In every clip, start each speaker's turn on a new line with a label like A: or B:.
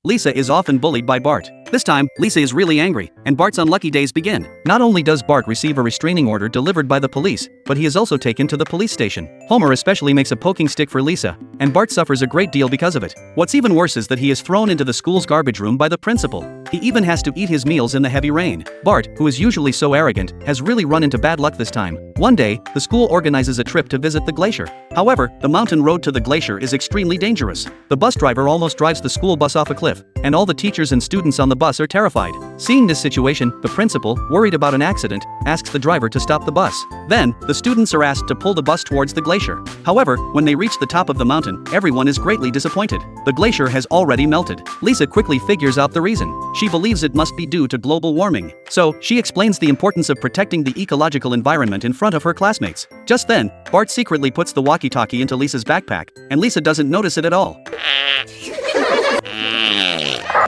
A: Lisa is often bullied by Bart. This time, Lisa is really angry, and Bart's unlucky days begin. Not only does Bart receive a restraining order delivered by the police, but he is also taken to the police station. Homer especially makes a poking stick for Lisa, and Bart suffers a great deal because of it. What's even worse is that he is thrown into the school's garbage room by the principal. He even has to eat his meals in the heavy rain. Bart, who is usually so arrogant, has really run into bad luck this time. One day, the school organizes a trip to visit the glacier. However, the mountain road to the glacier is extremely dangerous. The bus driver almost drives the school bus off a cliff, and all the teachers and students on the bus are terrified. Seeing this situation, the principal, worried about an accident, asks the driver to stop the bus. Then, the students are asked to pull the bus towards the glacier. However, when they reach the top of the mountain, everyone is greatly disappointed. The glacier has already melted. Lisa quickly figures out the reason. She believes it must be due to global warming. So, she explains the importance of protecting the ecological environment in front of her classmates. Just then, Bart secretly puts the walkie-talkie into Lisa's backpack, and Lisa doesn't notice it at all.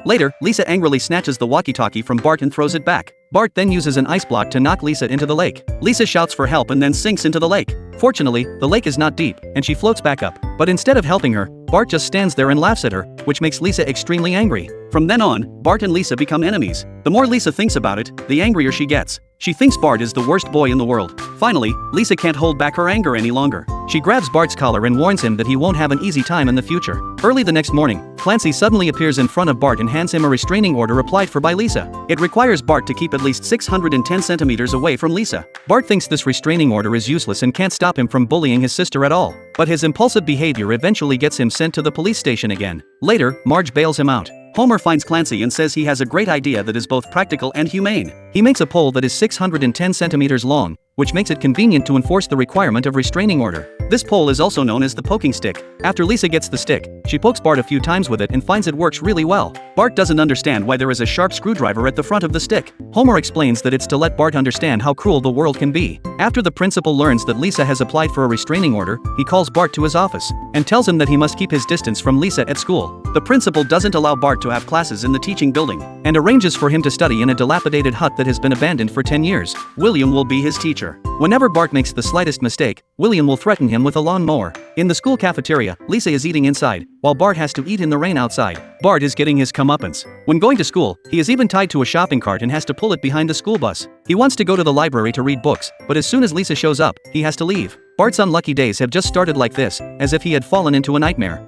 A: Later, Lisa angrily snatches the walkie-talkie from Bart and throws it back. Bart then uses an ice block to knock Lisa into the lake. Lisa shouts for help and then sinks into the lake. Fortunately, the lake is not deep, and she floats back up. But instead of helping her, Bart just stands there and laughs at her, which makes Lisa extremely angry. From then on, Bart and Lisa become enemies. The more Lisa thinks about it, the angrier she gets. She thinks Bart is the worst boy in the world. Finally, Lisa can't hold back her anger any longer. She grabs Bart's collar and warns him that he won't have an easy time in the future. Early the next morning, Clancy suddenly appears in front of Bart and hands him a restraining order applied for by Lisa. It requires Bart to keep at least 610 centimeters away from Lisa. Bart thinks this restraining order is useless and can't stop him from bullying his sister at all. But his impulsive behavior eventually gets him sent to the police station again. Later, Marge bails him out. Homer finds Clancy and says he has a great idea that is both practical and humane. He makes a pole that is 610 centimeters long, which makes it convenient to enforce the requirement of restraining order. This pole is also known as the poking stick. After Lisa gets the stick, she pokes Bart a few times with it and finds it works really well. Bart doesn't understand why there is a sharp screwdriver at the front of the stick. Homer explains that it's to let Bart understand how cruel the world can be. After the principal learns that Lisa has applied for a restraining order, he calls Bart to his office and tells him that he must keep his distance from Lisa at school. The principal doesn't allow Bart to have classes in the teaching building and arranges for him to study in a dilapidated hut that has been abandoned for 10 years. William will be his teacher. Whenever Bart makes the slightest mistake, William will threaten him with a lawnmower. In the school cafeteria, Lisa is eating inside, while Bart has to eat in the rain outside. Bart is getting his comeuppance. When going to school, he is even tied to a shopping cart and has to pull it behind the school bus. He wants to go to the library to read books, but as soon as Lisa shows up, he has to leave. Bart's unlucky days have just started like this, as if he had fallen into a nightmare.